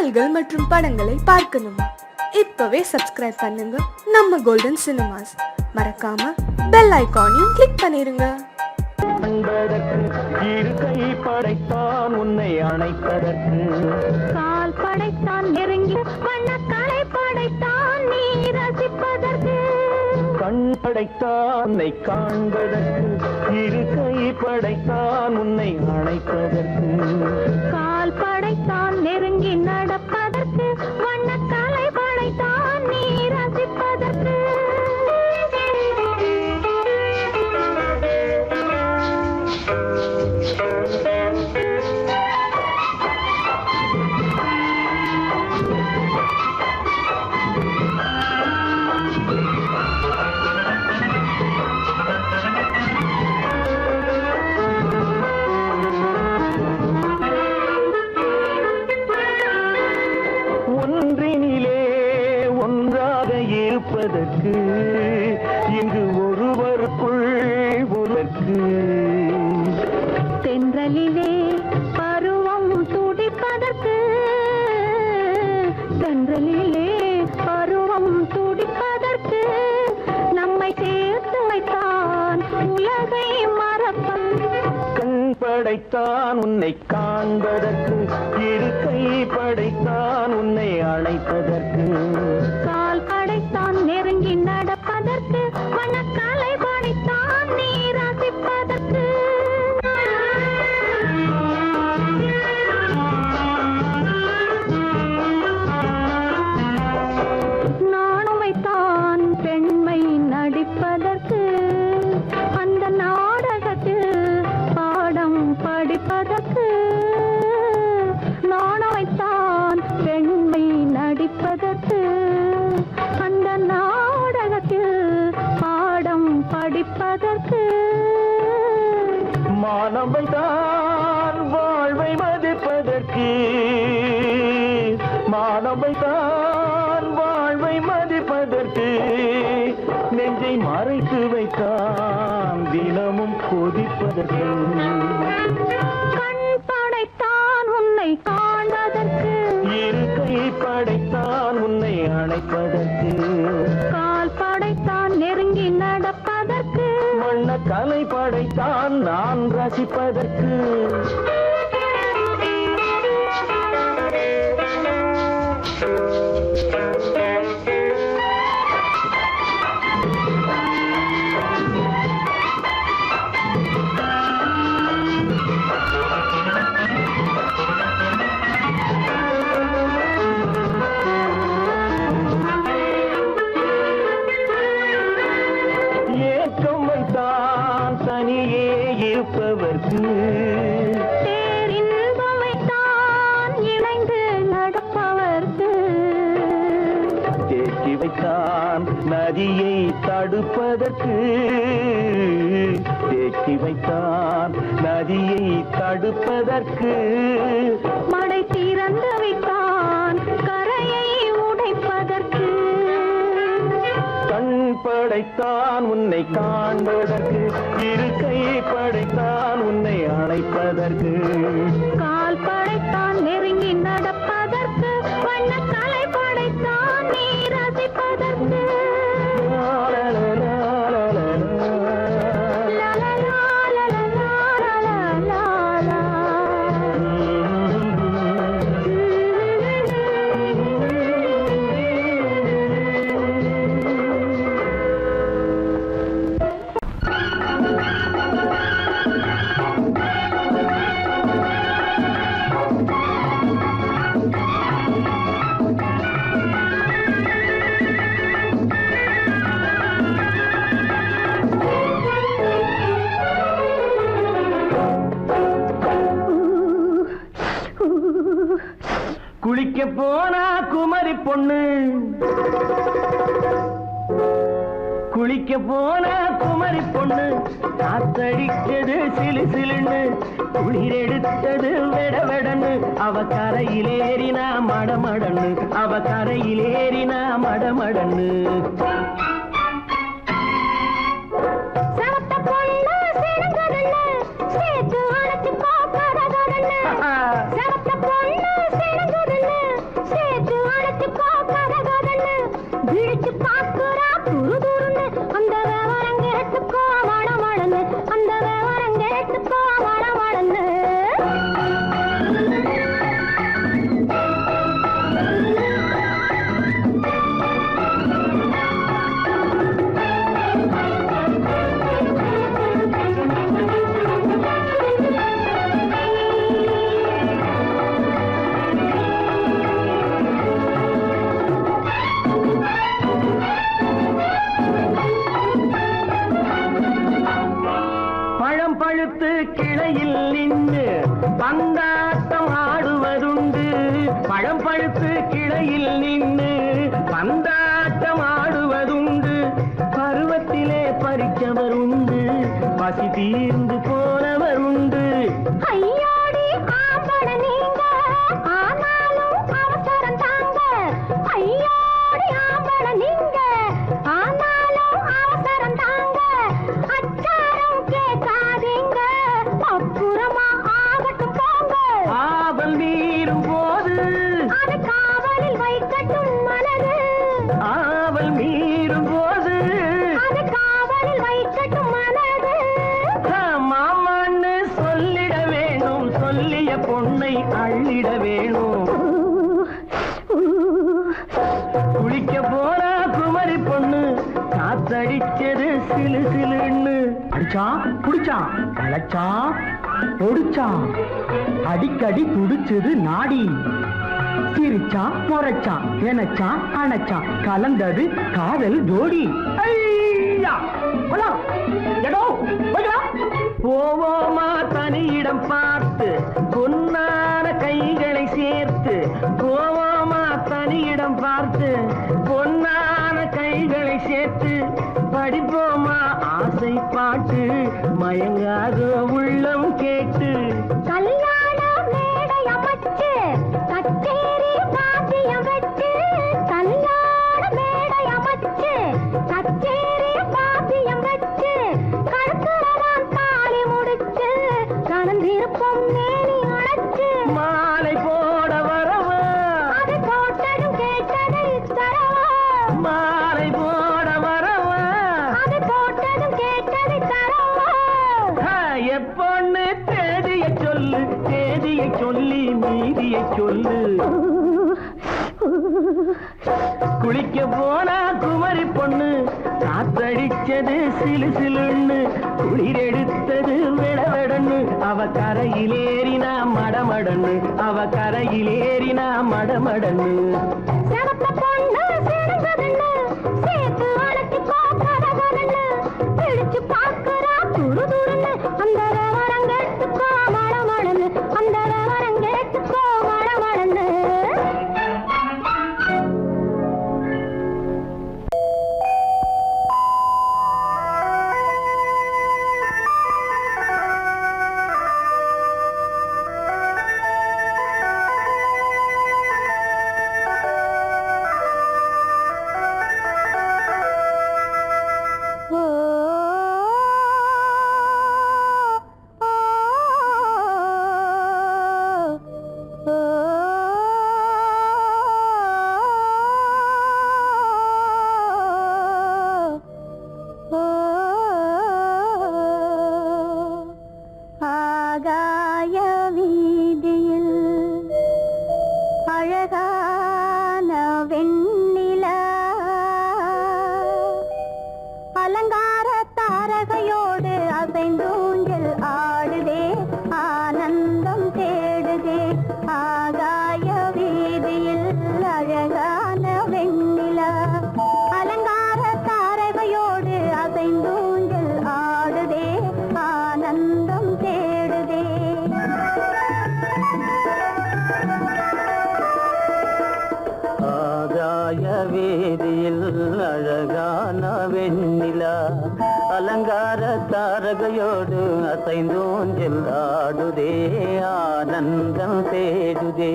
பாடல்கள் மற்றும் படங்களை பார்க்கணுமா? இப்பவே சப்ஸ்கிரைப் பண்ணுங்க நம்ம கோல்டன் சினிமாஸ். மறக்காம பெல் ஐகானையும் கிளிக் பண்ணிருங்க. இரு கை படைத்தான் உன்னை அணைப்பதற்கு, கால் படைத்தான் நெருங்கி வண்ணக்காலை படைத்தான் நீ ரசிப்பதற்கு, கண் படைத்தான் உன்னை காண்பதற்கு, இரு கை படைத்தான் உன்னை அணைப்பதற்கு, கால் படைத்தான் நெருங்கி நடப்பதற்கு, வண்ணக்காலை படைத்தான் நீ ரசிப்பதற்கு. இருப்பதற்கு இங்கு ஒருவருக்குள் ஒருக்கு, தென்றலிலே பருவம் துடிப்பதற்கு, தென்றலிலே பருவம் துடிப்பதற்கு, நம்மை சேர்த்து வைத்தான் உலகை மறப்பன், கண் படைத்தான் உன்னை காண்பதற்கு, இரு கை படைத்தான் உன்னை அழைப்பதற்கு, கால் படைத்தான் நெருங்கி நடப்பதற்கு, வண்ணக்காலை படைத்தான் நீ ரசிப்பதற்கு. நாணுமைத்தான் பெண்மை நடிப்பதற்கு, அந்த நாடகத்தில் பாடம் படிப்பதற்கு, நாணுமைத்தான் பெண்மை நடிப்பதற்கு, அந்த நாடகத்தில் பாடம் படிப்பதற்கு, மானவைதான் வாழ்வை மதிப்பதற்கு, மானவைதான் வாழ்வை மதிப்பதற்கு, நெஞ்சை மறைத்து வைத்தான் தினமும் கொதிப்பதற்கு, கண் படைத்தான் உன்னை காண்பதற்கு, இரு கை படைத்தான் உன்னை அணைப்பதற்கு, கால் படைத்தான் நெருங்கி நடப்பதற்கு, வண்ண கலை படைத்தான் நான் ரசிப்பதற்கு, ஏக்கம் வைத்தான் தனியே இருப்பவர்க்கு, பேரின்பம் வைத்தான் இணைந்து நடப்பவர்க்கு, தேக்கி வைத்தான் நதியை தடுப்பதற்கு, தேக்கி வைத்தான் நதியை தடுப்பதற்கு, மடை திறந்து வைத்தான் கரையை உடைப்பதற்கு, கண் படைத்தான் உன்னை காண்பதற்கு, இரு கை படைத்தான் உன்னை அணைப்பதற்கு, கால் படைத்தான் நெருங்கி நடப்பதற்கு, வண்ணக்கலை படைத்தான் நீ ரசிப்பதற்கு. குளிக்க போனா குமரி பொண்ணு, குளிக்க போனா குமரி பொண்ணு, காத்தடிச்சது சிலு சிலுன்னு, குளிர் எடுத்தது வெட வெடன்னு, அவ கரையிலேறினா மடமடன்னு, அவ கரையிலேறினா மடமடன்னு, சவத்த பொண்ணு சிறந்ததுன்னு சேர்த்து அழைச்சு பார்க்கறதுன்னு, சவத்த பொண்ணு சிறந்ததுன்னு பழம் பழுத்து கிளையில் நின்று பந்தாட்டம் ஆடுவதுண்டு. பருவத்திலே பறிச்சவர் உண்டு, பசி தீர்ந்து போனவர் உண்டு. ஐயோடி ஆம்பள நீங்க, ஆனாலும் அவசரம் தாங்க. ஐயோடி ஆம்பள நீங்க, ஆனாலும் அவசரம் தாங்க. அச்சாரம் கேட்காதீங்க, அப்புறமா ஆகட்டும் போங்க. ஆவல் மீறும் போது அது காவலில் வைக்கட்டும் மனது. ஆவல் மீறும் போது அது காவலில் வைக்கட்டும் மனது. மாமான்னு சொல்லிட வேணும், சொல்லிய பொண்ணை அள்ளிட வேணும். குளிக்க போற குமரி பொண்ணு காத்தடிச்சது சிலு சிலுன்னு. அடிச்சான் புடிச்சான் அழைச்சான் ஒடிச்சான், அடிக்கடி துடிச்சது நாடி. சிரிச்சான் முறைச்சான் எனச்சான் அணைச்சான், கலந்தது காதல் ஜோடி. ஐயா போவோமா தனியிடம் பார்த்து, பொன்னான கைகளை சேர்த்து. போவோமா தனியிடம் பார்த்து, பொன்னான கைகளை சேர்த்து. படிப்போமா ஆசை பாட்டு, மயங்காத உள்ளம் கேட்டு. கல்யாண மேடை அமைச்சு, கச்சேரி வாத்தியம் வச்சு. கல்யாண மேடை அமைச்சு, கச்சேரி வாத்தியம் வச்சு. கருத்துறவான் தாலி முடிச்சு, கலந்திருப்போம் மேனி அடைச்சு. மாலை போட வரவா, அது போட்டதும் கேட்டதை தரவா. மாலை போட வரவா. அது போட்டதும் கேட்டதை தரவா. எப்பொண்ணு தேதியை சொல்லு, தேதியை சொல்லி மீதியை சொல்லு. குளிக்க போனா குமரி பொண்ணு காத்தடிச்சது சிலு சிலுன்னு. குளிர் எடுத்தது விடவெடன்னு, அவ கரையிலேறினா மடமடன்னு. அவ கரையிலேறினா மடமடன்னு. சிவத்த பொண்ணு சிறந்ததுன்னு, சேர்த்து அழைச்சிக்கோ கதகதன்னு. பிடிச்சு பார்க்கறா துரு துருன்னு, அந்த விவரம் கேட்டுக்கோ மடமடன்னு. அந்த விவரம் கேட்டுக்கோ மடமடன்னு. ஆகாய வீதியில் அழகான வெண்ணிலா, அலங்கார தாரகையோடு அசைந்தூஞ்சல் ஆடுதே, ஆனந்தம் தேடுதே. ஆகாய வீதியில் அழகான வெண்ணிலா, அலங்கார தாரகையோடு அசைந்தூஞ்சல் ஆடுதே, ஆனந்தம் தேடுதே. ஆகாய வேதியில் அழகான வெண்ணிலா, அலங்கார தாரகையோடு அசைந்தோஞ்சல் ஆடுதே, ஆனந்தம் தேடுதே.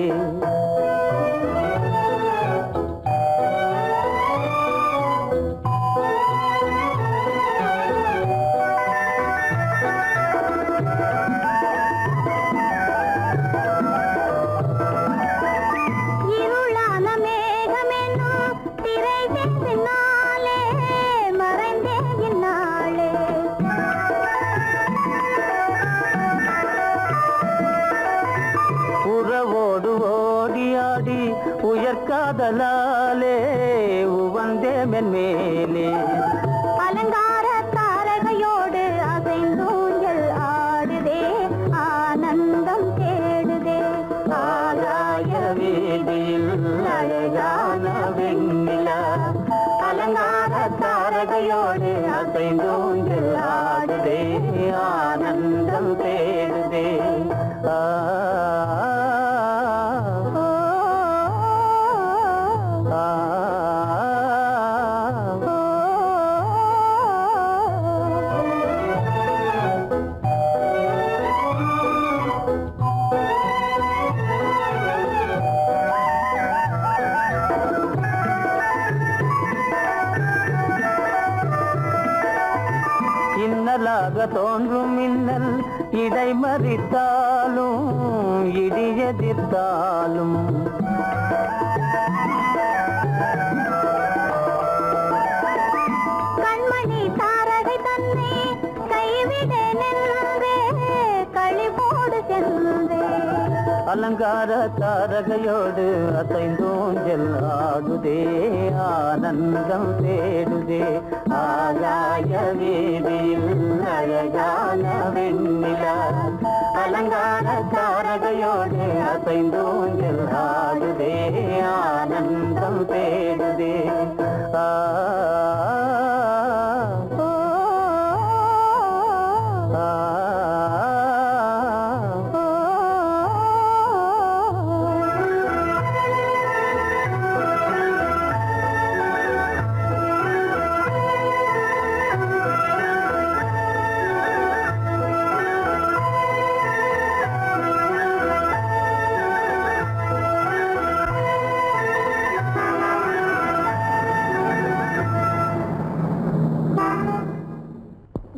இருளான மேகமென்னும் திரை பின்னாலே மறைந்தே இந்நாளே. உறவோடு ஓடியாடி உயர்காதலாலே உவந்தே மென்மேலே. அலங்கார தாரகையோடு அசைந்தூஞ்சல் ஆடுதே, ஆனந்தம் தேடுதே. ஆகாய வீதியில் அழகான வெண்ணிலா, அலங்கார தாரகையோடு அசைந்தோஞ்சல் ஆடுதே, ஆனந்தம் தேடுதே. ஓ இடியாக தோன்றும் மின்னல் இடை மறித்தாலும் இடி எதிர்த்தாலும் கண்மணி தாரகை தன்னை கைவிட நின்றே களிபோடு சென்றே அலங்கார தாரகையோடு அசைந்தோஞ்சல் ஆடுதே ஆனந்தம் தேடுதே ஆகாய வீதியில் அழகான வெண்ணிலா அலங்கார தாரகையோடு அசைந்தோஞ்சல் ஆடுதே ஆனந்தம் தேடுதே ஆ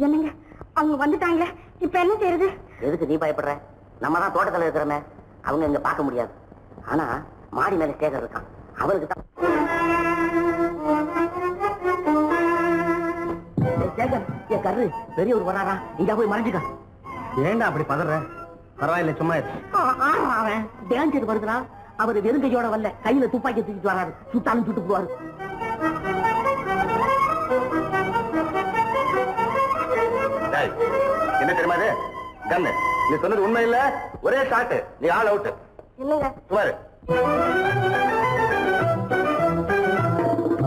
என்னங்க அவங்க வந்துட்டாங்களே இப்ப என்ன செய்யறது? எதுக்கு நீ பயப்படுற? நம்ம தான் தோட்டத்துல இருக்கிறோமே, அவங்க இங்க பார்க்க முடியாது. ஆனா மாடி மேல சேகர் இருக்கான், அவனுக்கு தான். சேகர், என் கரு பெரியவர் வராரா, இங்க போய் மறைஞ்சுக்க. ஏண்டா அப்படி பதற? பரவாயில்ல, சும்மா அவன் டேஞ்சர் வருதுனா, அவர் வெறுங்கையோட வரல, கையில துப்பாக்கி தூக்கிட்டு வராரு, சுட்டாலும் சுட்டு போவாரு. என்ன தெரியுமா இது? கண்ணு, நீ சொன்னது உண்மை இல்ல, ஒரே ஷாட், நீ ஆல் அவுட். இல்லைங்க சுமாரு.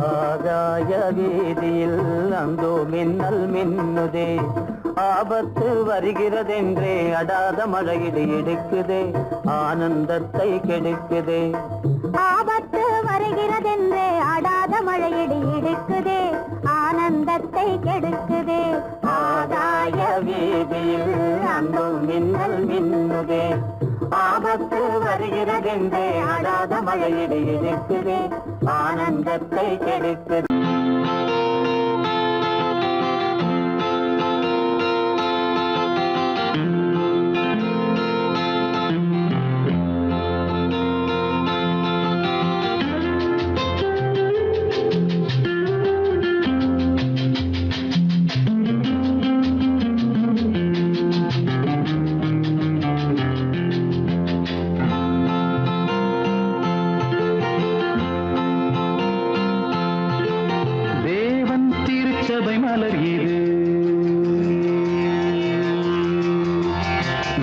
ஆகாய வீதியில் அந்தோ மின்னல் மின்னுதே, ஆபத்து வருகிறதென்றே அடாத மழையிடு எடுக்குதே, ஆனந்தத்தை கெடுக்குதே. ஆபத்து வருகிறதென்றே அடாத மழையிடி இடுக்குதே, ஆனந்தத்தை கெடுக்குதே. ஆகாய வீதியில் அந்தோ மின்னல் மின்னுதே, ஆபத்து வருகிறதென்றே அடாத மழையிடு எடுக்குதே, ஆனந்தத்தை கெடுக்குதே. சபை மலர் இது,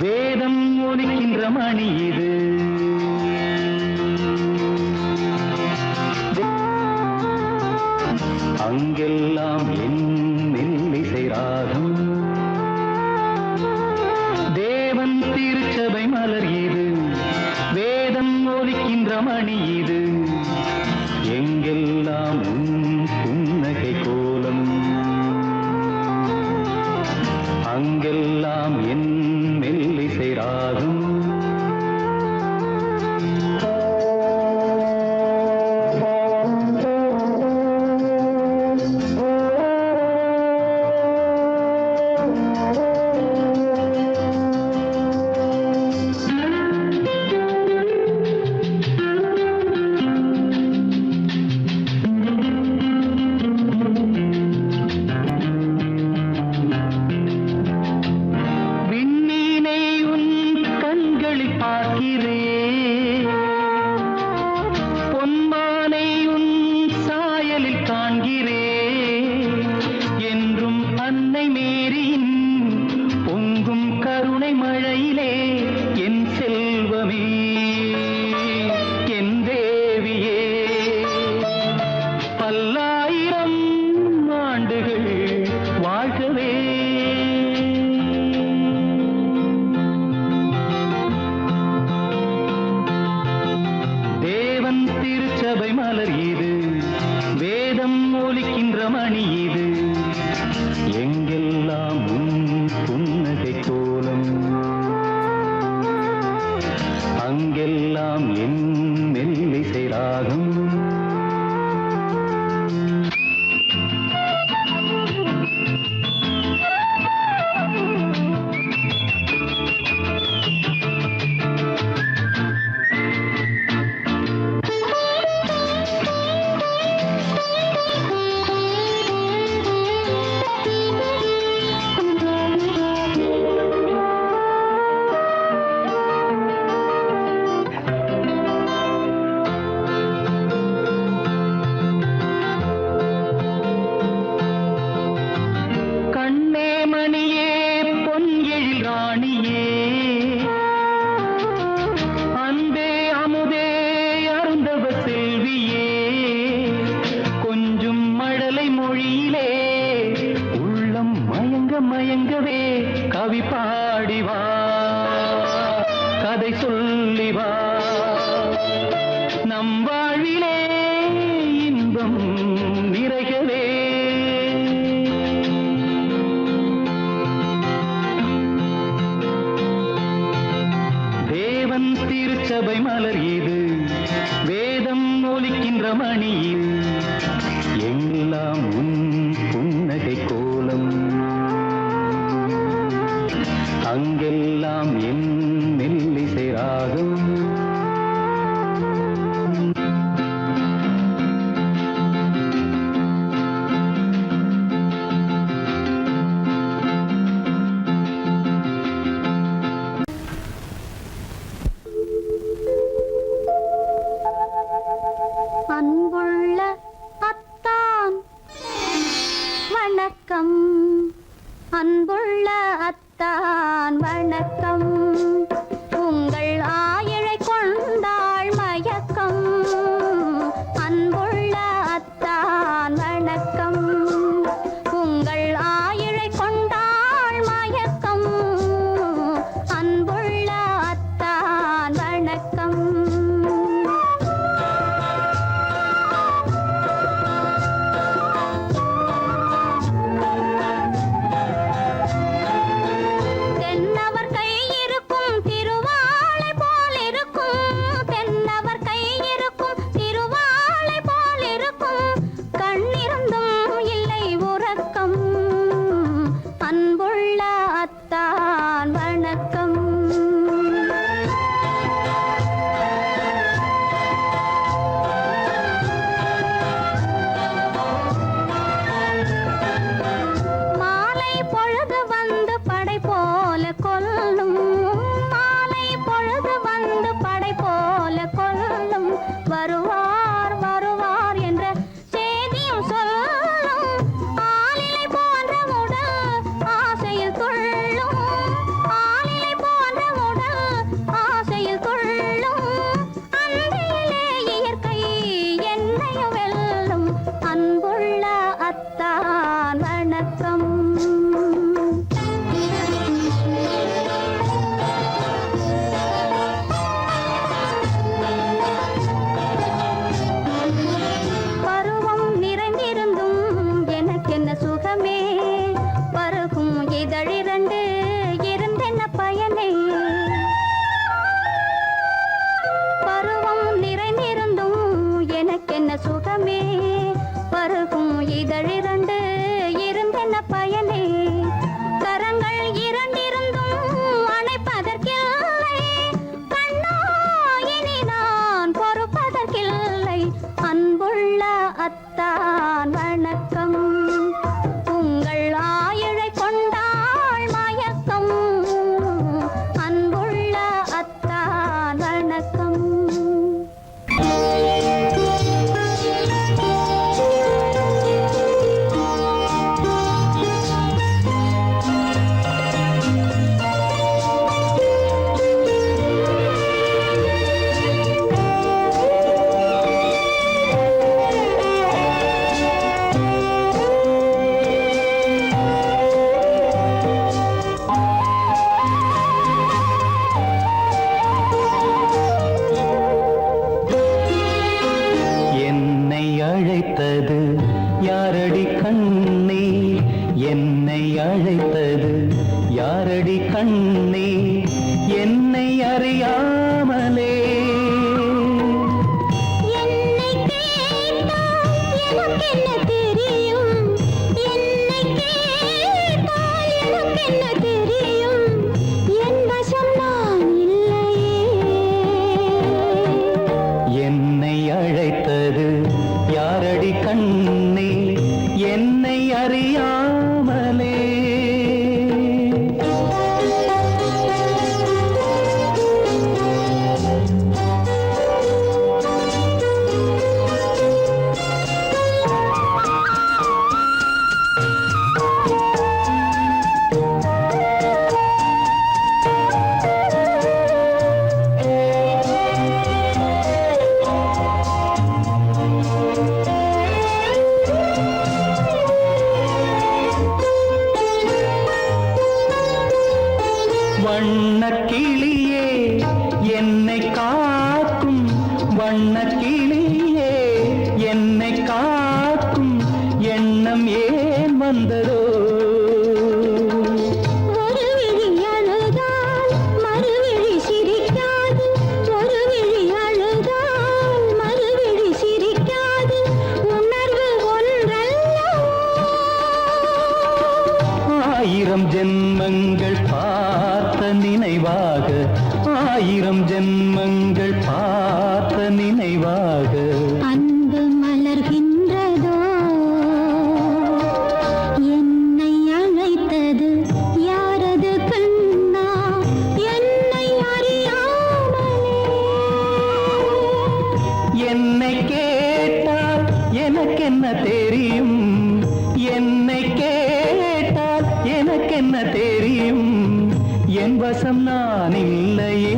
வேதம் ஒலிக்கின்ற மணி இது, அங்கெல்லாம் என் மெல்லிசை ராகம். தேவன் திருச்சபை மலர் இது, வேதம் ஒலிக்கின்ற மணி இது, எங்கெல்லாம் உன் புன்னகை கோலம், அங்கெல்லாம் என் மெல்லிசை ராகம். வாழ்விலே இன்பம் நிறையவே தேவன் திருச்சபை மலர் இது வேதம் ஒலிக்கின்ற மணியில் எல்லாம் உன் புன்னகை கோலம் அங்கெல்லாம் என் மெல்லிசை ராகம் அன்புள்ள அத்தான் வணக்கம், அன்புள்ள அத்தான் வணக்கம், உங்கள் ஆயிழை கொண்டாள் மயக்கம், அன்புள்ள அத்தான் வணக்கம், உங்கள் ஆயிழை கொண்டாள் மயக்கம், அன்புள்ள அத்தான் வணக்கம். தென்னவர் கை இருக்கும் திருவாளை போல் இருக்கும், தென்னவர் கை இருக்கும் திருவாளை போல் இருக்கும், கண்ணிருந்தும் இல்லை உறக்கம், அன்புள்ள அத்தான் வணக்கம். மாலை பொழுது வந்து படை போல கொல்லும், மாலை பொழுது வந்து படை போல கொல்லும், வருவார் வருவார் என்ற செய்தியும் சொல்லும், ஆளிலை போன்ற உடல் ஆசையில் துள்ளும், ஆளிலை போன்ற உடல் ஆசையில் துள்ளும், அன்றையிலே இயற்கை என்னையும் வெல்லும், அன்புள்ள அத்தான் வணக்கம். பருவம் நிறைந்திருந்தும் எனக்கென்ன சுகமே, பருகும் இதழிரண்டு இருந்தென்ன பயனே, பருவம் நிறைந்திருந்தும் எனக்கென்ன சுகமே, பருகும் இதழிரண்டு இருந்தென்ன பயனே, கரங்கள் இரண்டிருந்தும் அணைப்பதற்கில்லை, கண்ணா இனி நான் பொறுப்பதற்கில்லை, அன்புள்ள அத்தான் வணக்கம், உங்கள் ஆயிழை கொண்டாள் மயக்கம், அன்புள்ள அத்தான் வணக்கம். என்னை அழைத்தது யாரடி கண்ணே, என்னை அழைத்தது யாரடி கண்ணே, என்னை அறியாமலே என்னை கேட்டால் எனக்கென்ன தெரியும், என்னை கேட்டால் எனக்கென்ன தெரியும், என் வசம் நான் இல்லையே. என்னை அழைத்தது யாரடி கண்ணே, என்னை அறியாமலே வந்ததோ ஒரு விழி அழுதால் மறுவிழி சிரிக்காது, ஒரு விழி அழுதால் மறுவிழி சிரிக்காது, உணர்வு ஒன்றல்லவோ. ஆயிரம் ஜென்மங்கள் பார்த்த நினைவாக, ஆயிரம் ஜென்மங்கள் பார்த்த நினைவாக அன்பு மலர்கின்றதோ, என்னை அழைத்தது யாரது கண்ணா, என்னை அறியாமலே. என்னை கேட்டால் எனக்கென்ன தெரியும், என்னை கேட்டால் எனக்கென்ன தெரியும், என் வசம் நான் இல்லையே.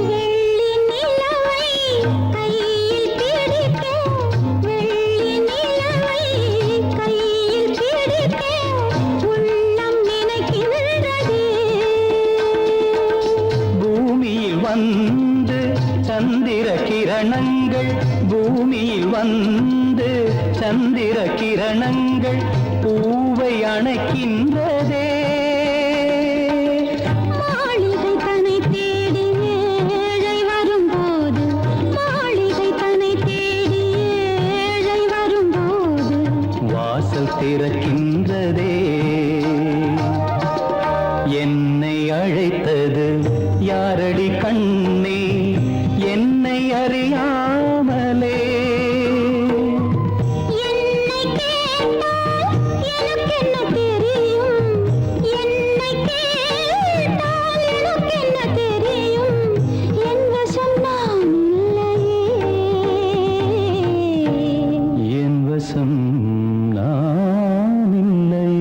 வெள்ளி நிலவை கையில் பிடிக்க, வெள்ளி நிலவை கையில் பிடிக்க உள்ளம் நினைக்கின்றதே. பூமியில் வந்து சந்திர கிரணங்கள், பூமியில் வந்து சந்திர கிரணங்கள் பூவை அணைக்கின்றதே. மாளிகை தன்னை தேடி ஏழை வரும்போது, மாளிகை தன்னை தேடி ஏழை வரும்போது, வாசல் திறக்கின்றதே. என்னை அழைத்தது யாரடி கண்ணே, என்னை அறியாமலே. என்னை கேட்டால் எனக்கென்ன தெரியும், என்னை கேட்டால் எனக்கென்ன தெரியும், என் வசம் நான் இல்லையே. என் வசம் நான் இல்லை.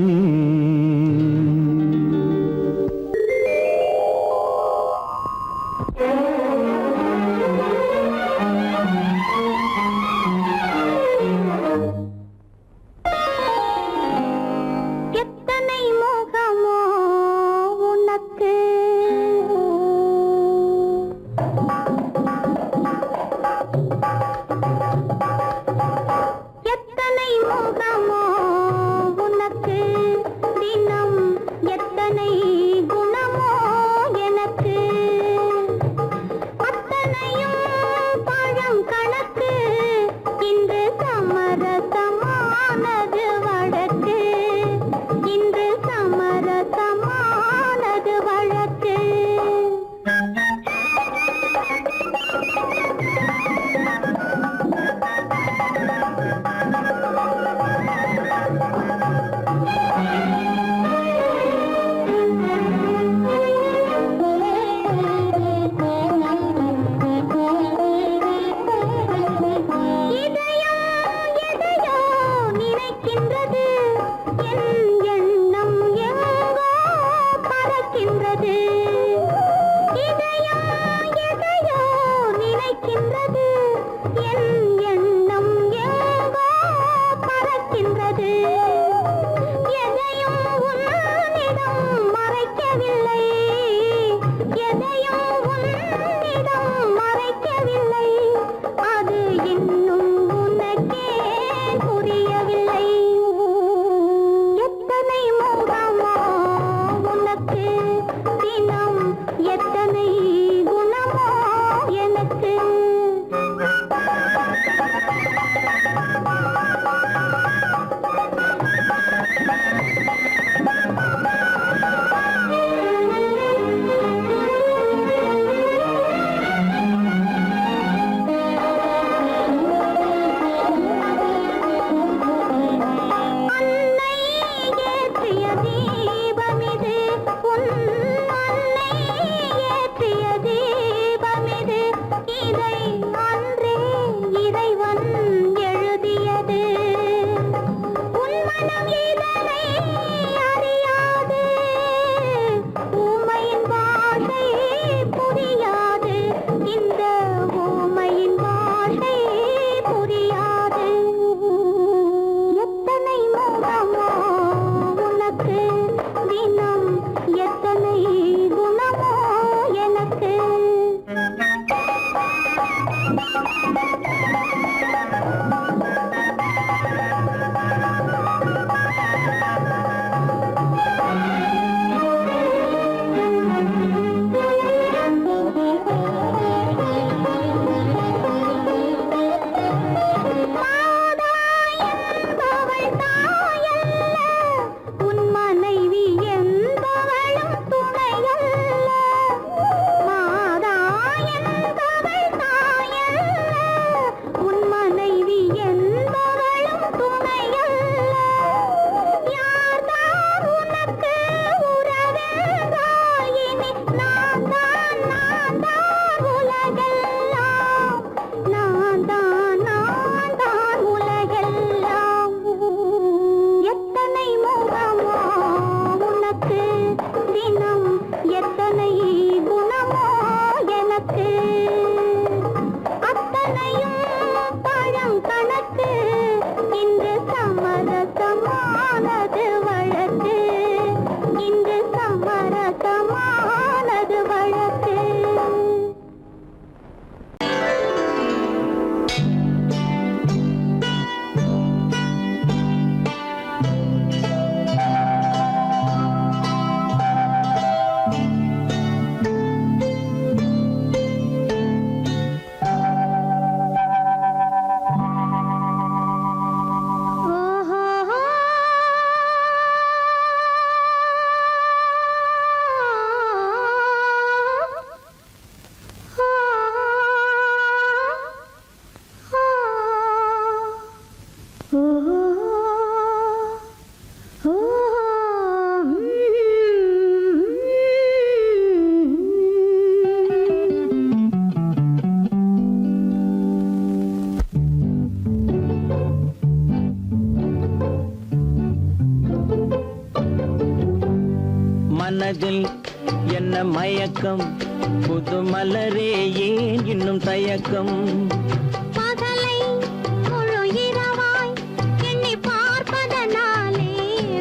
மனதில் என்ன மயக்கம் புது மலரே ஏன் இன்னும் தயக்கம் பகலை முழு இரவாய் எண்ணி பார்ப்பதனாலே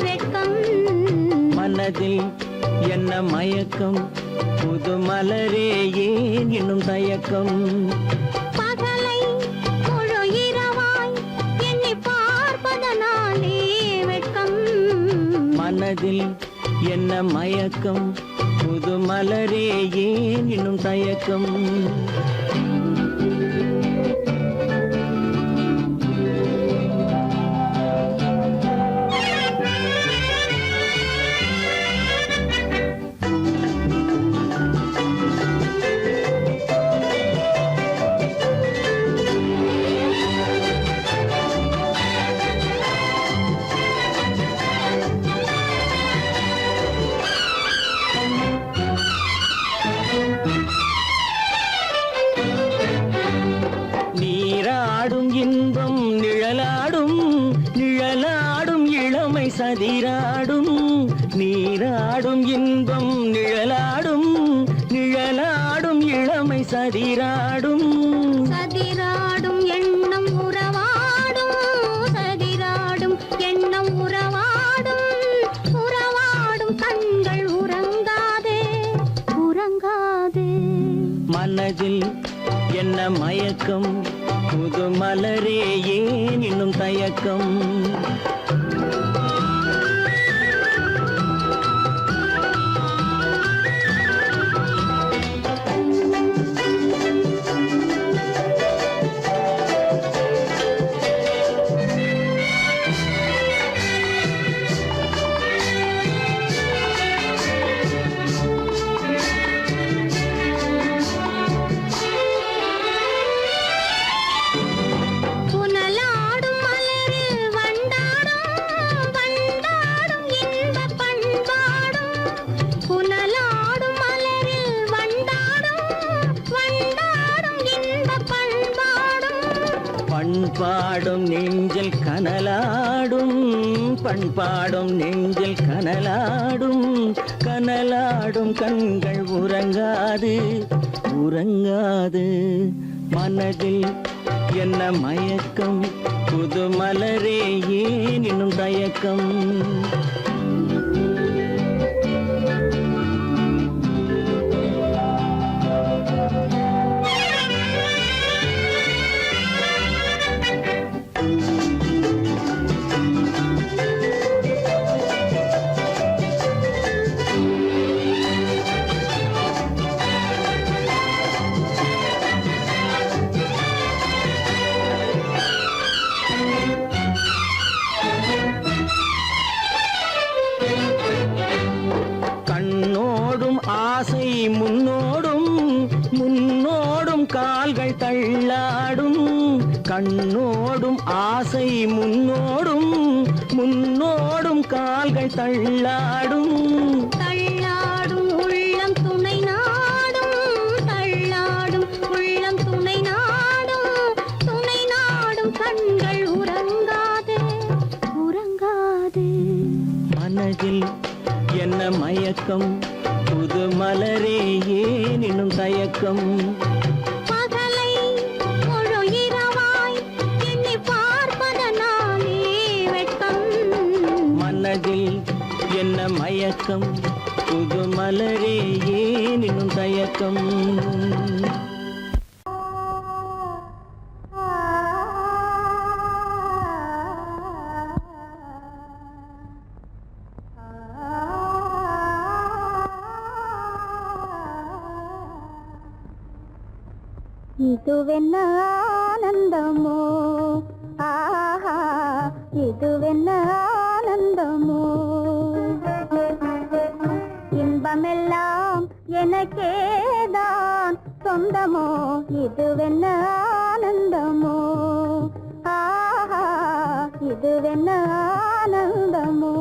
வெட்கம் மனதில் என்ன மயக்கம் புது மலரே ஏன் இன்னும் தயக்கம் பகலை முழு இரவாய் எண்ணி பார்ப்பதனாலே வெட்கம் மனதில் என்ன மயக்கம் புது மலரே ஏன் இன்னும் தயக்கம் நீராடும் இன்பம் நிழலாடும் நிழலாடும் இளமை சதிராடும் நீராடும் இன்பம் நிழலாடும் நிழலாடும் இளமை சதிராடும் சதிராடும் எண்ணம் உறவாடும் சதிராடும் எண்ணம் உறவாடும் உறவாடும் கண்கள் உறங்காதே உறங்காதே மனதில் என்ன மயக்கம் புது மலரே ஏன் இன்னும் தயக்கம் புனலாடும் மலரில் வண்டாடும் வண்டாடும் இன்பப் பண்பாடும் புனலாடும் மலரில் வண்டாடும் வண்டாடும் இன்பப் பண்பாடும் பண்பாடும் நெஞ்சில் கனலாடும் பண்பாடும் நெஞ்சில் கனலாடும் கனலாடும் கண்கள் உறங்காது உறங்காது மனதில் என்ன மயக்கம் புது மலரே ஏன் இன்னும் தயக்கம் கண்ணோடும் ஆசை முன்னோடும் முன்னோடும் கால்கள் தள்ளாடும் கண்ணோடும் ஆசை முன்னோடும் முன்னோடும் கால்கள் தள்ளாடும் தள்ளாடும் உள்ளம் துணை நாடும் தள்ளாடும் உள்ளம் துணை நாடும் கண்கள் உறங்காதே உறங்காதே மனதில் என்ன மயக்கம் புது மலரே ஏன் இன்னும் தயக்கம் பகலை முழு இரவாய் எண்ணி பார்ப்பதனாலே வெட்கம் மனதில் என்ன மயக்கம் புது மலரே ஏன் இன்னும் தயக்கம் இதுவென்ன ஆனந்தமோ ஆஹா இதுவென்ன ஆனந்தமோ இன்பமெல்லாம் எனக்கேதான் சொந்தமோ இதுவென்ன ஆனந்தமோ ஆஹா இதுவென்ன ஆனந்தமோ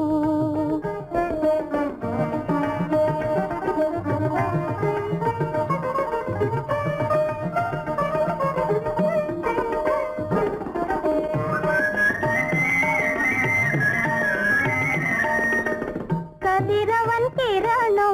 கதிரவன் கிரணம்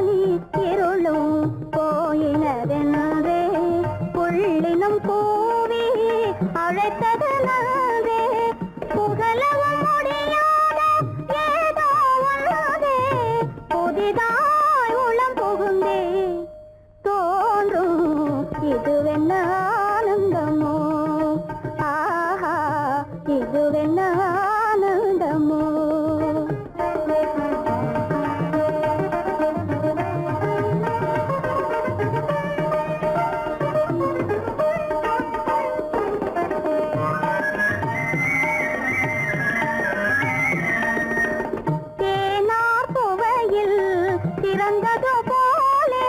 பனி இருளும் போயினதென்றே புள்ளினம் கூவி அழைத்தது நன்றே புகழவும் முடியாத ஏதோ ஒன்றே புதிதாய் உளம் புகுந்தே தோன்றும் இதுவென்ன ஆனந்தமோ ஆஹா இதுவென்ன ஆனந்தமோ தேனார் புவையில் திறந்தது போலே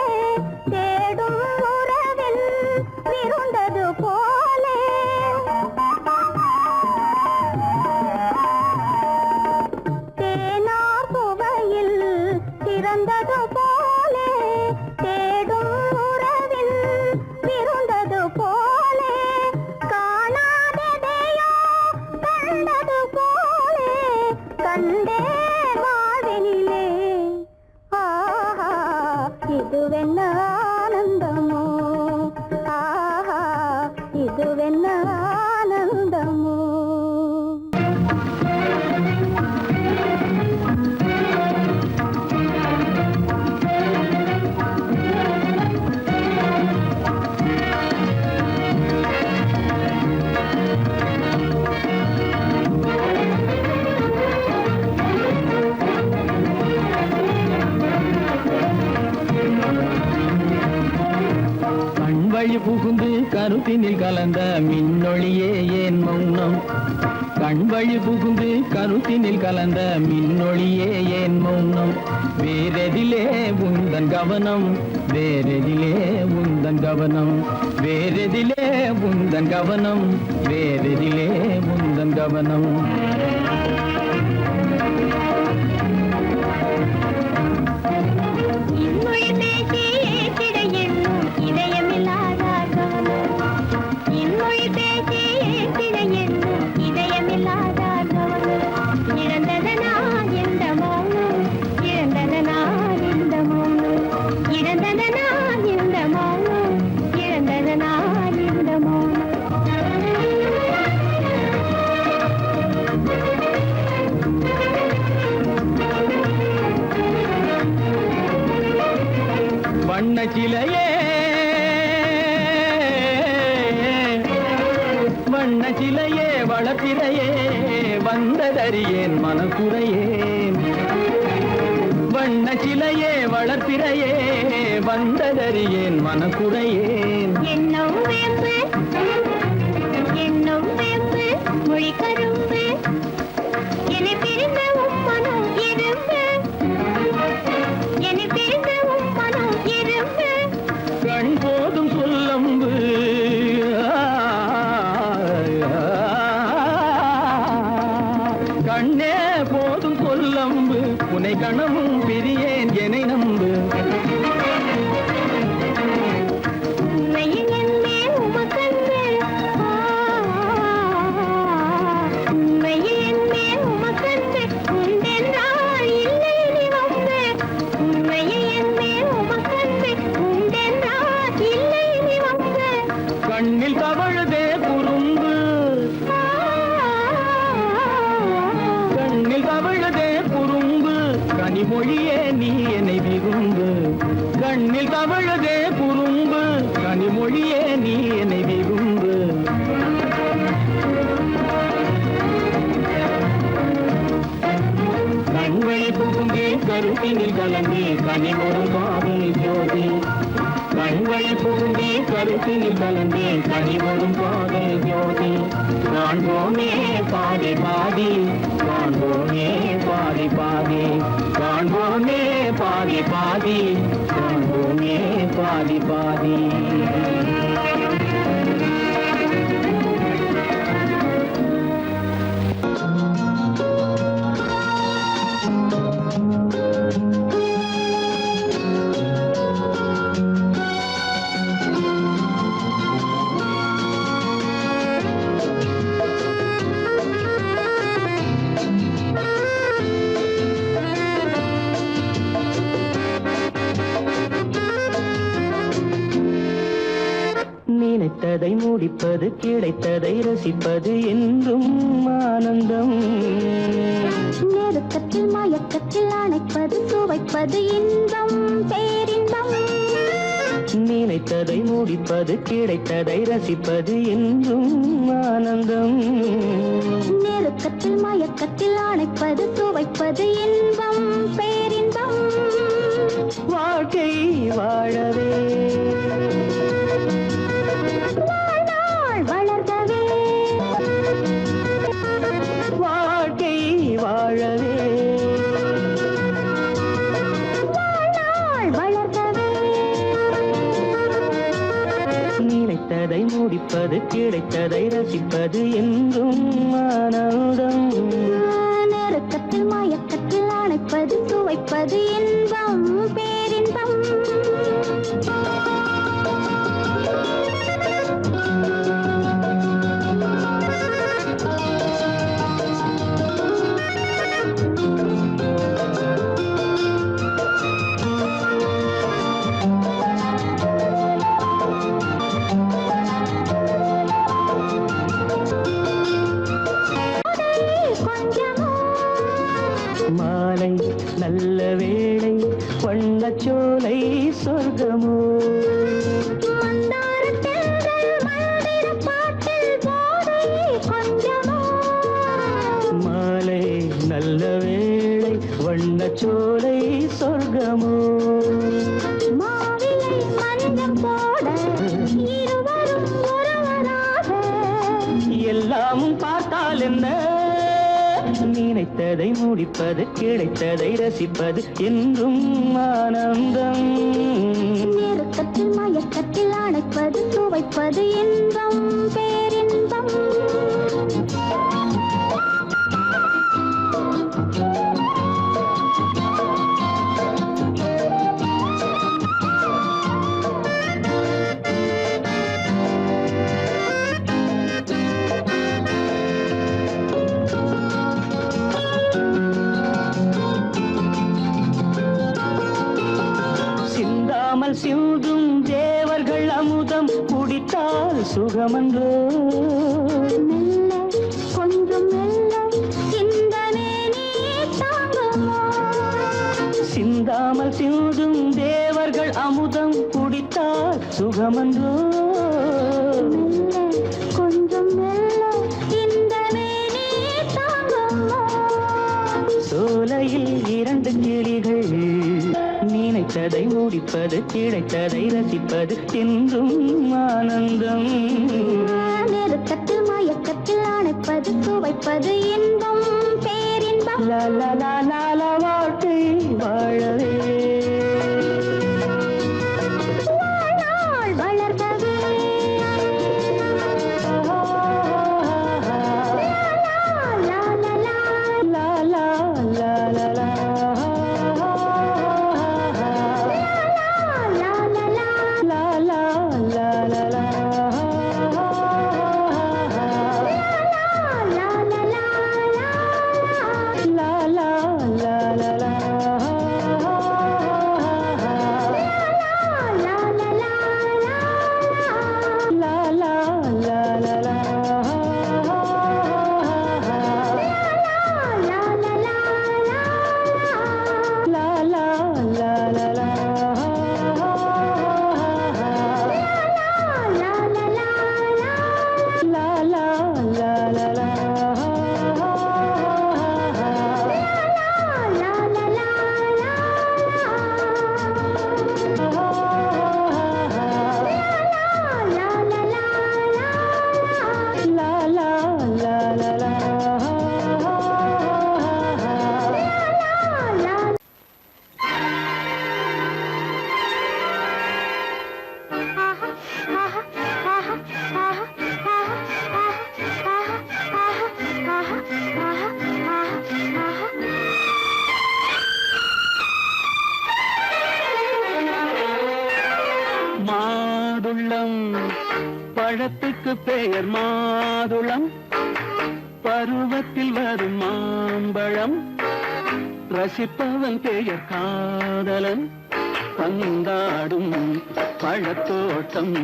தேடும் உறவில் விருந்தது போலே தேனார் புவையில் திறந்தது போலே தேடும் உறவில் விருந்தது போலே காணாததையோ கண்டது போலே கண்டே வாழ்வினிலே ஆஹா இதுவென்ன ஆனந்தமோ ஆஹா இதுவென்ன ஆனந்தமோ கண் வழி புகுந்து கருத்தினில் கலந்த மின்னொளியே ஏன் மௌனம் கண் வழி புகுந்து கருத்தினில் கலந்த மின்னொளியே ஏன் மௌனம் வேறெதிலே உந்தன் கவனம் வேறெதிலே உந்தன் கவனம் வேறெதிலே உந்தன் கவனம் வேறெதிலே உந்தன் கவனம் இன்மொழி பேசி ஏற்றிட எண்ணும் இதயமில்லாதார்கவனோ இன்மொழி பேசி ஏற்றிட எண்ணும் இதயமில்லாதார்கவனோ இழந்ததனா இந்த மௌனம் இழந்ததனா இந்த மௌனம் இழந்ததனா இந்த மௌனம் இழந்ததனா இந்த மௌனம் வண்ண சிலையே வண்ண சிலையே வளர்ப்பிறையே வந்ததறியேன் மனக்குறையேன் வண்ண சிலையே வளர்ப்பிறையே வந்ததறியேன் மனக்குறையேன் என்னும் வேம்பு மொழி கரும்பு என்னை பிரிந்த உம்மனம் இரும்பு என்னை பிரிந்த உம்மனம் இரும்பு கண் போதும் சொல்லம்பு கண்ணே போதும் சொல்லம்பு உனை கணமும் பிரியேன் என்னை நம்பு உண்மையில் என்னே உமக்கன்று உண்மையில் என்னே உமக்கன்று உண்டென்றால் இல்லை நீ வம்பு உண்மையில் என்னே உமக்கன்று உண்டென்றால் இல்லை நீ வம்பு கண்ணில் தவழுதே குறும்பு கண்ணில் தவழுதே குறும்பு கனிமொழியே நீ என்னை விரும்பு கண்ணில் தவழுதே குறும்பு கனிமொழியே நீ என்னை விரும்பு கண்வழி புகுந்தே கருத்தினில் கலந்தே கனிமொரு காதல் ஜோதி கண்வழி புகுந்தே கருத்தினில் கலந்தே கனிமொரும் காதல் ஜோதி காண்போமே பாதி பாதி காண்போமே பாதி பாதி காண்போமே பாதி பாதி காண்போமே பாதி பாதி நினைத்ததை முடிப்பது, கிடைத்ததை ரசிப்பது என்றும் ஆனந்தம். நெருக்கத்தில் மயக்கத்தில் அணைப்பது, சுவைப்பது இன்பம் பேரின்பம். நினைத்ததை முடிப்பது, கிடைத்ததை ரசிப்பது என்றும் ஆனந்தம். நெருக்கத்தில் மயக்கத்தில் அணைப்பது, சுவைப்பது இன்பம் பேரின்பம். வாழ்க்கை வாழவே வாழ்நாள் வளர்கவே, வாழ்க்கை வாழவே வாழ்நாள் வளர்கவே. நினைத்ததை முடிப்பது, கிடைத்ததை ரசிப்பது என்றும் ஆனந்தம். நெருக்கத்தில் மயக்கத்தில் அணைப்பது, சுவைப்பது இன்பம் பேரின்பம். மாலை நல்ல வேளை, வண்ணச்சோலை சொர்க்கமோ. மாலை நல்ல வேளை, வண்ணச்சோலை சொர்க்கமோ. மாவிலை மஞ்சம் போட இருவரும் ஒருவராக, எல்லாமும் பார்த்தால் என்ன, நினைத்ததை முடிப்பது, கிடைத்ததை ரசிப்பது என்றும் ஆனந்தம். நெருக்கத்தில் மயக்கத்தில் அணைப்பது, சுவைப்பது இன்பம் பேரின்பம். சிந்தாமல் சிந்தும் தேவர்கள் அமுதம் குடித்தால் சுகமன்றோ. மெல்ல கொஞ்சம் மெல்ல சிந்தனை நீ தாங்குமோ. சிந்தாமல் சிந்தும் தேவர்கள் அமுதம் குடித்தால் சுகமன்றோ. மெல்ல கொஞ்சம் மெல்ல சிந்தனை நீ தாங்குமோ. சோலையில் இரண்டு கிளிகள், நினைத்ததை முடிப்பது, கிடைத்ததை ரசிப்பது என்றும் ஆனந்தம். நெருக்கத்தில் மயக்கத்தில் அணைப்பது, சுவைப்பது இன்பம் பேரின்பம். லா லா லா லா லா, வாழ்க்கை வாழவே வாழ்நாள் வளர்கவே, லா லா லா லா லா லா லா லா. மாதுளம் பழத்துக்கு பெயர் மாதுளம், பருவத்தில் வரும் மாம்பழம், ரசிப்பவன் பெயர் காதலன், பந்தாடும் பழத்தோட்டம்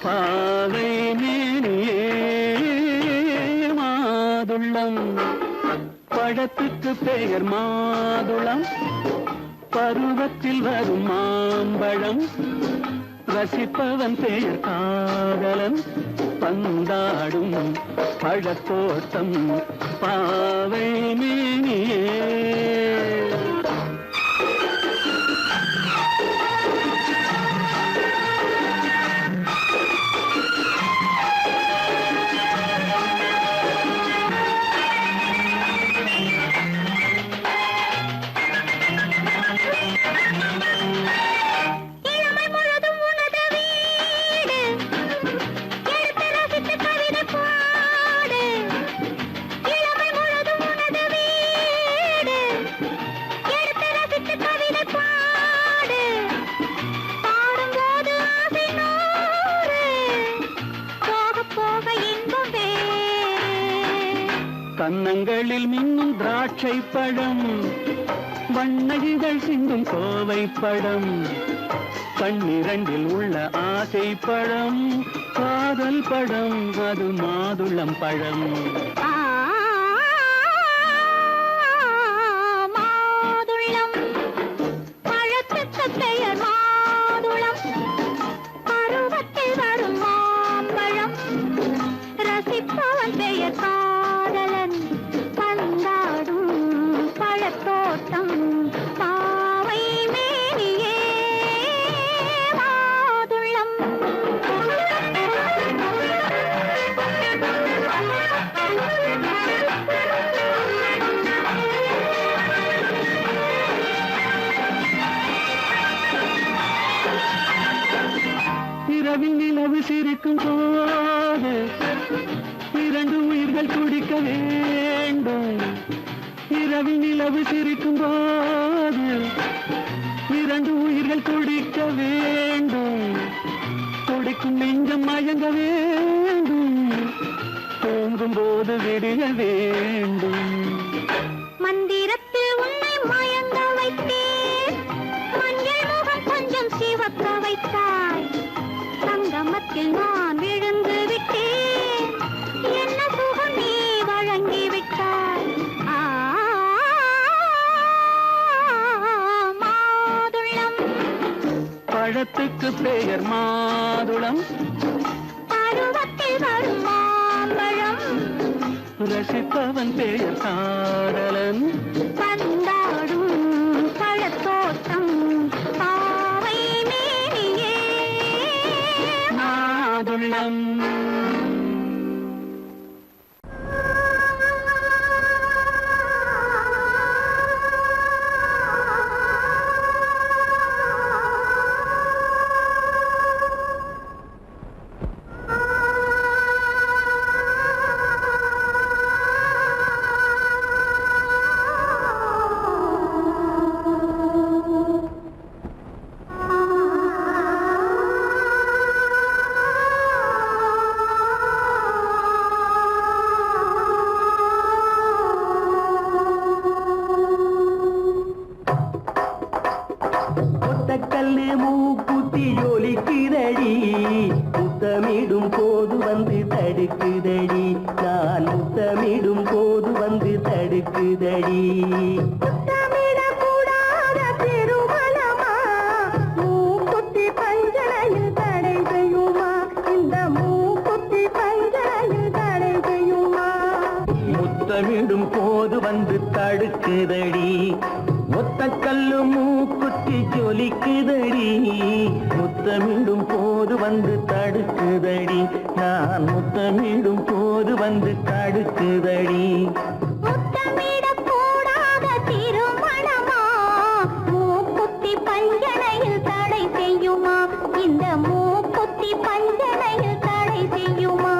பாவை மேனியே மாதுளம் பழத்துக்கு பெயர் மாதுளம் பருவத்தில் வரும் மாம்பழம் ரசிப்பவன் பெயர் காதலன் பந்தாடும் பழத்தோட்டம் பாவை மேனியே கன்னங்களில் மின்னும் திராட்சை பழம் வண்ண இதழ் சிந்தும் கோவை பழம் கண்ணிரண்டில் உள்ள ஆசை பழம் காதல் பழம் அது மாதுளம் பழம் மாதுளம் பழத்துக்கு பெயர் மாதுளம் பருவத்தில் வரும் மாம்பழம் ரசிப்பவன் பெயர் காதலன் பந்தாடும் பழத்தோட்டம் பாவை மேனியே மாதுளம் இரவில் நிலவு சிரிக்கும் போது இரண்டு உயிர்கள் துடிக்க வேண்டும் இரவில் நிலவு சிரிக்கும் போது இரண்டு உயிர்கள் துடிக்க வேண்டும் துடிக்கும் நெஞ்சம் மயங்க வேண்டும் தூங்கும் போது விடிய வேண்டும் மந்திரத்தில் உன்னை மயங்க வைத்தேன் மஞ்சள் முகம் கொஞ்சம் சிவக்க வைத்தாய் சங்கமத்தில் நான் விழுந்து விட்டேன் என்ன சுகம் நீ வழங்கி விட்டாய் மாதுளம் பழத்துக்கு பெயர் மாதுளம் பருவத்தில் வரும் மாம்பழம் ரசிப்பவன் பெயர் காதலன் பந்தாடும் பழத்தோட்டம் பாவை மேனியே மாதுளம் கல்லு மூக்குத்தி ஜொலிக்குதடி முத்தமிடும் போது வந்து தடுக்குதடி நான் முத்தமிடும் போது வந்து தடுக்குதடி முத்தமிடக்கூடாத திருமணமா மூக்குத்தி பஞ்சனையில் தடை செய்யுமா இந்த மூக்குத்தி பஞ்சனையில் தடை செய்யுமா முத்தமிடும் போது வந்து தடுக்குதடி ஒத்த கல்லு மூக்குத்தி ஜொலிக்குதடி முத்தமிடும் போது வந்து தடுக்குதடி நான் முத்தமிடும் போது வந்து தடுக்குதடி முத்தமிடக்கூடாத திருமணமா மூக்குத்தி பஞ்சனையில் தடை செய்யுமா இந்த மூக்குத்தி பஞ்சனையில் தடை செய்யுமா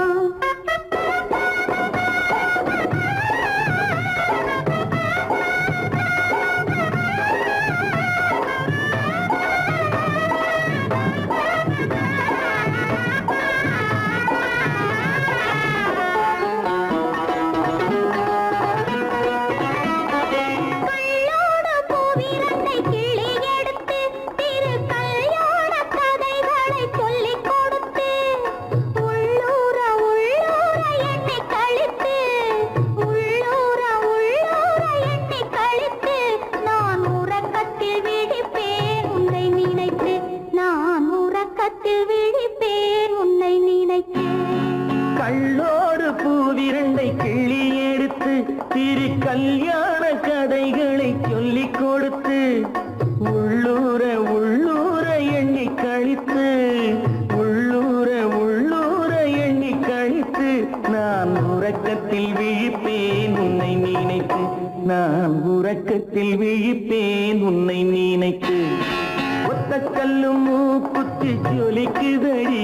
ஒத்தக்கல்லும் மூக்குத்தி ஜொலிக்குதடி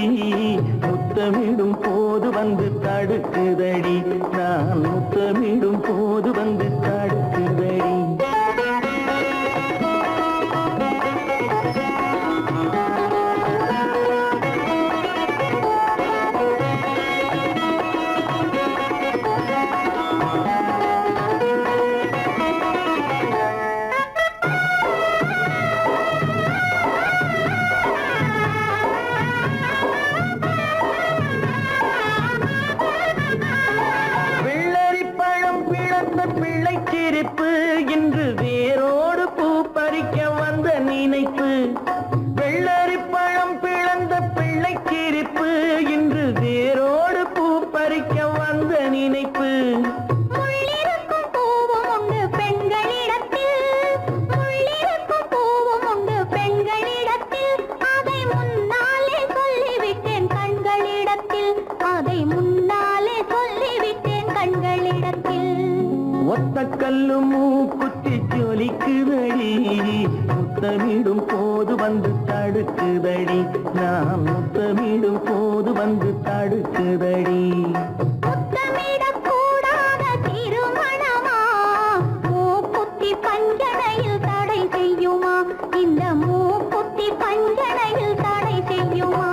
முத்தமிடும் போது வந்து தடுக்குதடி நான் முத்தமிடும் போது வந்து தடுக்குதடி சிரிப்பு இன்று வேரோடு பூ பறிக்க வந்த நினைப்பு வெள்ளரி பழம் பிளந்த பிள்ளை சிரிப்பு இன்று வேரோடு பூ பறிக்க வந்த நினைப்பு முள்ளிருக்கும் பூவும் உண்டு பெண்களிடத்தில் முள்ளிருக்கும் பூவும் உண்டு பெண்களிடத்தில் அதை முன்னாலே சொல்லிவிட்டேன் கண்களிடத்தில் அதை முன்னாலே சொல்லிவிட்டேன் கண்களிடத்தில் ஒத்தக்கல்லு மூக்குத்தி ஜொலிக்குதடி முத்தமிடும் போது வந்து தடுக்குதடி நான் முத்தமிடும் போது வந்து தடுக்குதடி முத்தமிடக்கூடாத திருமணமா மூக்குத்தி பஞ்சனையில் தடை செய்யுமா இந்த மூக்குத்தி பஞ்சனையில் தடை செய்யுமா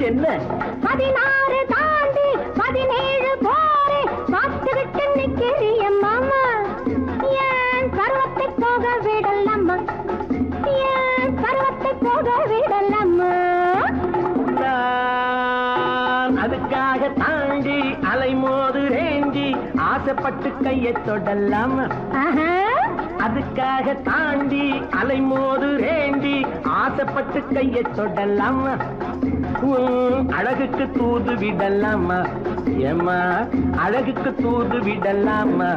என்ன 16 தாண்டி 17 போரே பார்த்துக்கிட்டு நிக்கிறிய மாமா ஏன் பருவத்தை போக விடலாமா ஏன் பருவத்தை போக விடலாமா அதுக்காக தாண்டி அலைமோது ரேஞ்சி ஆசைப்பட்டு கையை தொடலாமா அதுக்காக தாண்டி அலைமோது ரேஞ்சி ஆசைப்பட்டு கையை தொடலாமா அழகுக்கு தூது விடலாமா ஏமா அழகுக்கு தூது விடலாமா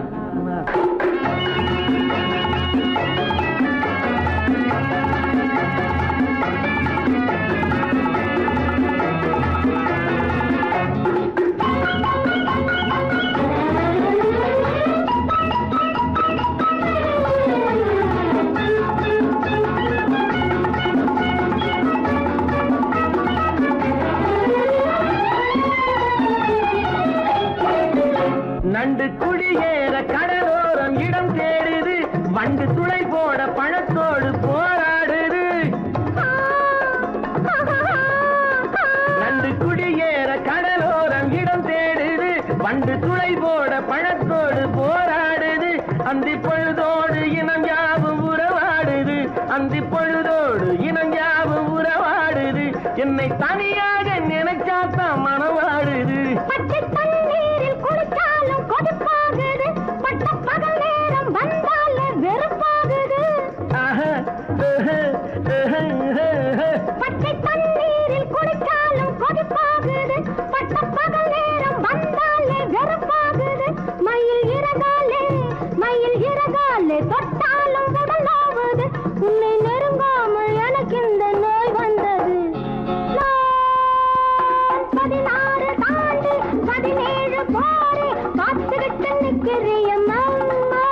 நண்டு குடியேற கடலோரம் இடம் தேடுது வண்டு துளை போட பழத்தோடு போராடுது நண்டு குடியேற கடலோரம் இடம் தேடுது வண்டு துளை போட பழத்தோடு போராடுது அந்தி பொழுதோடு இனம் யாவும் உறவாடுது அந்தி பொழுதோடு இனம் யாவும் உறவாடுது என்னை தனியாக நினைச்சாத்தான் மனவாடுது பச்சை தண்ணீரில் குளிச்சாலும் கொதிப்பாகுது பட்ட பகல் நேரம் வந்தாலே வெறுப்பாகுது பச்சை தண்ணீரில் குளிச்சாலும் கொதிப்பாகுது பட்ட பகல் நேரம் வந்தாலே வெறுப்பாகுது மயில் இறகாலே தொட்டாலும் உடலாவது உன்னை நெருங்காமல் எனக்கு இந்த நோய் வந்தது 16 தாண்டி 17 போரே பார்த்துக்கிட்டு நிக்கிறிய மாமா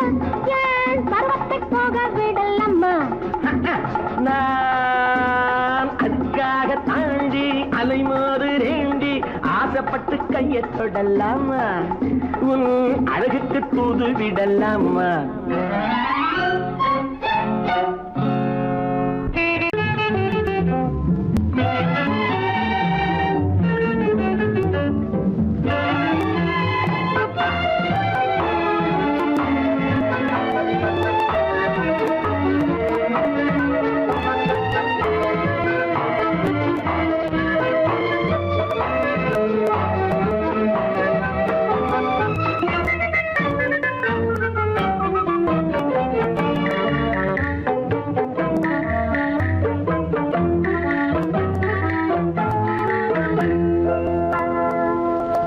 ஏன் பருவத்தை போக விடலாமா நான் அதுக்காக தாண்டி அலைமோது ரேண்டி ஆசைப்பட்டு கையை தொடலாமா உன் அழகுக்கு தூது விடலாமா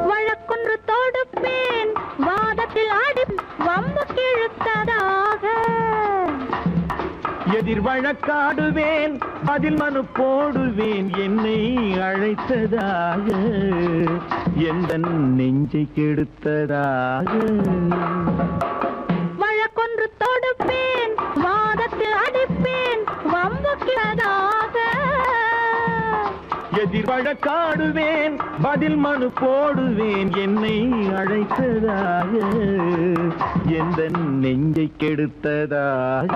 வழக்கொன்று தொடுப்பேன் வாதத்தில் ஆடி வம்பு கிழுத்ததாக எதிர் வழக்காடுவேன் அதில் மனு போடுவேன் என்னை அழைத்ததாக எந்த நெஞ்சை கெடுத்ததாக வழக்கொன்று தொடுப்பேன் வாதத்தில் அடிப்பேன் வம்பு கிழதாக எதிர் வழக்காடுவேன் பதில் மனு போடுவேன் என்னை அழைத்ததாக எந்த நெஞ்சை கெடுத்ததாக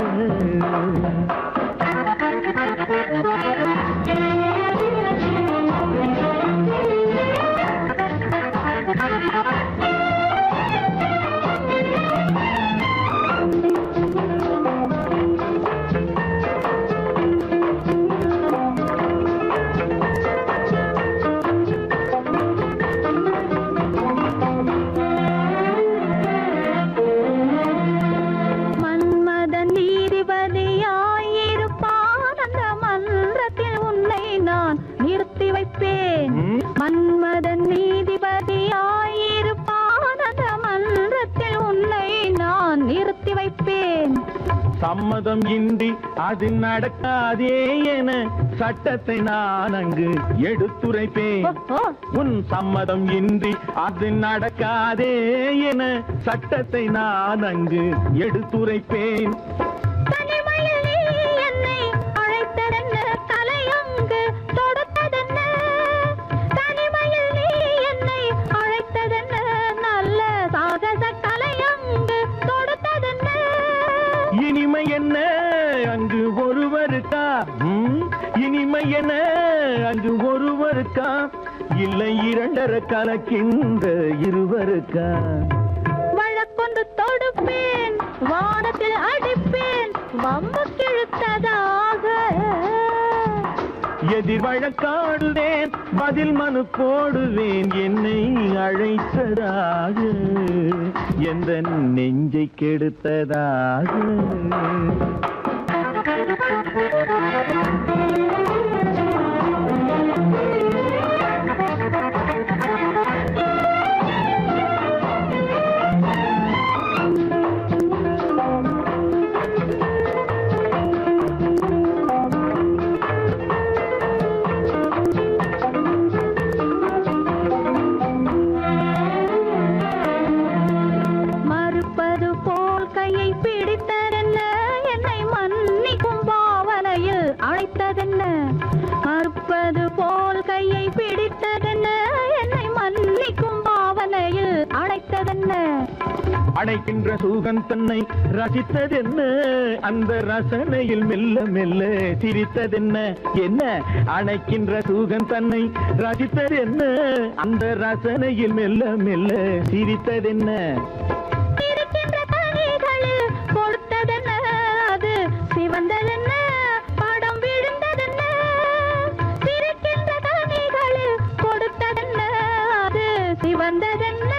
மன்மதன் நீதிபதியாயிருப்பான் அந்த மன்றத்தில் உன்னை நான் நிறுத்தி வைப்பேன் மன்மதன் நீதிபதியாயிருப்பான் அந்த மன்றத்தில் உன்னை நான் நிறுத்தி வைப்பேன் சம்மதம் இன்றி அது நடக்காதே என சட்டத்தை நான் அங்கு எடுத்துரைப்பேன் உன் சம்மதம் இன்றி அது நடக்காதே என சட்டத்தை நான் அங்கு எடுத்துரைப்பேன் தனிமையில் நீ என்னை அழைத்ததென்ன தலையங்கு தொடுத்ததென்ன தனிமையில் நீ என்னை அழைத்ததென்ன நல்ல சாகச தலையங்கு தொடுத்ததென்ன இனிமை என்ன அங்கு ஒருவருக்கா இனிமை என்ன அங்கு ஒருவர் ஒருவருக்கா இல்லை இரண்டரை கலக்கின்ற இருவருக்கா? வழக்கொண்டு தொடுப்பேன், வானத்தில் அடிப்பேன், வம்பு கிழுத்ததாக. எதிர் வழக்காடுவேன், பதில் மனு போடுவேன், என்னை அழைத்ததாக, எந்த நெஞ்சை கெடுத்ததாக. மறுப்பது போல் கையை பிடித்ததென்ன, என்னை மன்னிக்கும் பாவனையில் அழைத்ததென்ன. மறுப்பது போல் கையை பிடித்ததென்ன, என்னை மன்னிக்கும் பாவனையில் அழைத்ததென்ன. அணைக்கின்ற சூகன் தன்னை ரசித்ததென்ன, அந்த ரசனையில் மெல்ல மெல்ல சிரித்ததென்ன. என்ன? அணைக்கின்ற சூகன் தன்னை ரசித்ததென்ன, அந்த ரசனையில் மெல்ல மெல்ல சிரித்ததென்ன. இருக்கின்ற கனிகளில் கொடுத்ததென்ன, அது சிவந்ததென்ன, படம் விழுந்ததென்ன. இருக்கின்ற கனிகளில் கொடுத்ததென்ன, அது சிவந்ததென்ன,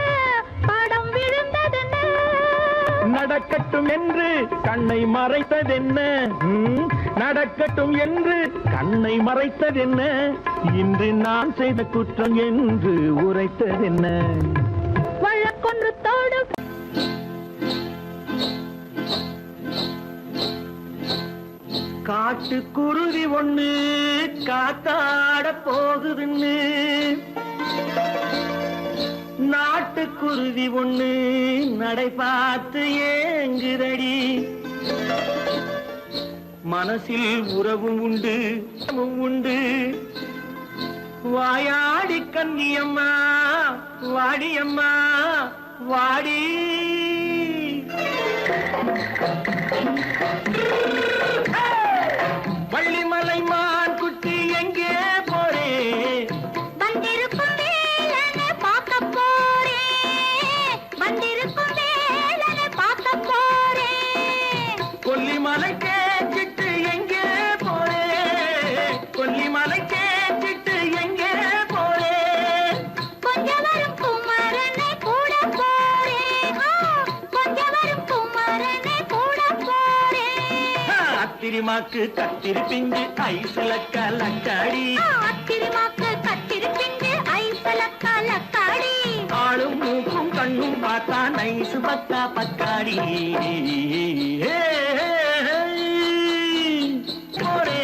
படம் விழுந்ததென்ன. நடக்கட்டும் என்று கண்ணை மறைத்ததென்ன, நடக்கட்டும் என்று கண்ணை மறைத்ததென்ன, இன்று நான் செய்த குற்றம் என்று உரைத்ததென்ன. வழக்கொன்று தொடு காட்டுக்குருவி ஒண்ணு காத்தாட போகுதுன்னு, நாட்டுக்குருவி ஒண்ணு நடை பார்த்து ஏங்குதடி. மனசில் உறவும் உண்டு உண்டு, வாயாடி கன்னியம்மா வாடியம்மா வாடி. வள்ளிமலை மான் குட்டி எங்கே போறே? வந்திருக்கும் வேலனை பார்க்க போறேன், வந்திருக்கும் வேலனை பார்க்க போறேன். கொல்லிமலை கேச்சிட்டு எங்கே போறே? கொல்லிமலை கேச்சிட்டு எங்கே போறே? கொஞ்சம் வரும் குமரனை கூட போறேன், கொஞ்சம் வரும் குமரனை கூட போறேன். அத்திரிமாக்கு கத்திரி பிஞ்சு ஐசுல கலக்காடி, அத்திரிமாக்கு கத்திரி பிஞ்சு ஐசல கலக்காடி. ஆளும் மூக்கும் கண்ணும் பார்த்தா நைசு பக்கா பக்காடி. போறே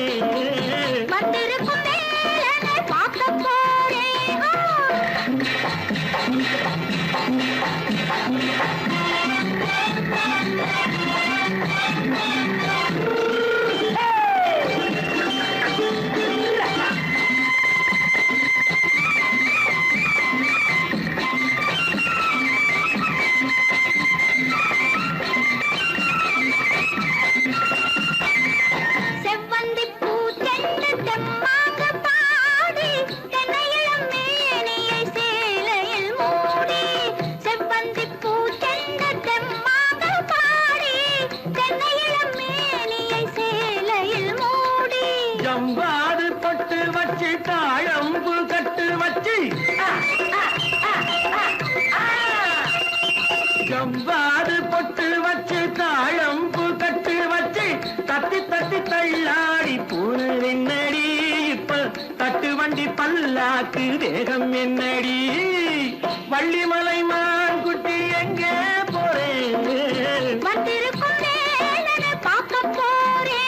வந்திருக்கும் வேலனை பார்க்க போறேன். செவ்வந்தி பூ செண்டு தெம்மாக பாடி, தென்னையிளம் மேனியை சேலையில் மூடி. செவ்வந்தி பூ செண்டு தெம்மாக பாடி, தென்னையிளம் மேனியை சேலையில் மூடி. ஜம்பாது பட்டு வச்சு தாழம்பு கட்டு வச்சு, ஜம்பாது பொட்டு வச்சு தாழம்பு கட்டு வச்சு, தத்தி தத்தி தள்ளாடி பூனை என்னடி. இப்ப தட்டு வண்டி பல்லாக்கு வேகம் என்னடி. வள்ளிமலை மான் குட்டி எங்கே போறேன்? வந்திருக்கும் வேலனை பார்க்க போறேன்.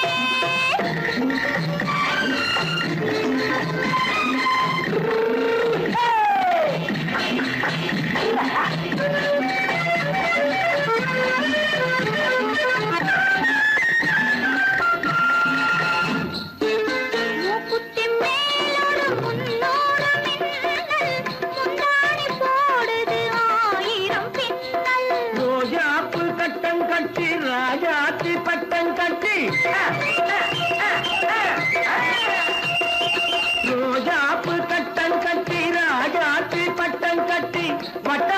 மூக்குத்தி மேலோடு முன்னோடு மின்னல், முந்தாணி போடுது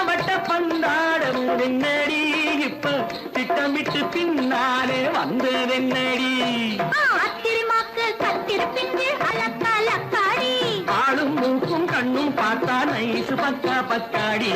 வட்ட பந்தாடும் என்னடி இப்ப திட்டமிட்டு பின்னாலே வந்ததென்னடி ஆத்திரமாக்கு கத்திருப்பிஞ்சு அலக்காடி ஆளும் மூக்கும் கண்ணும் பார்த்தா நைசு பக்கா பக்காடி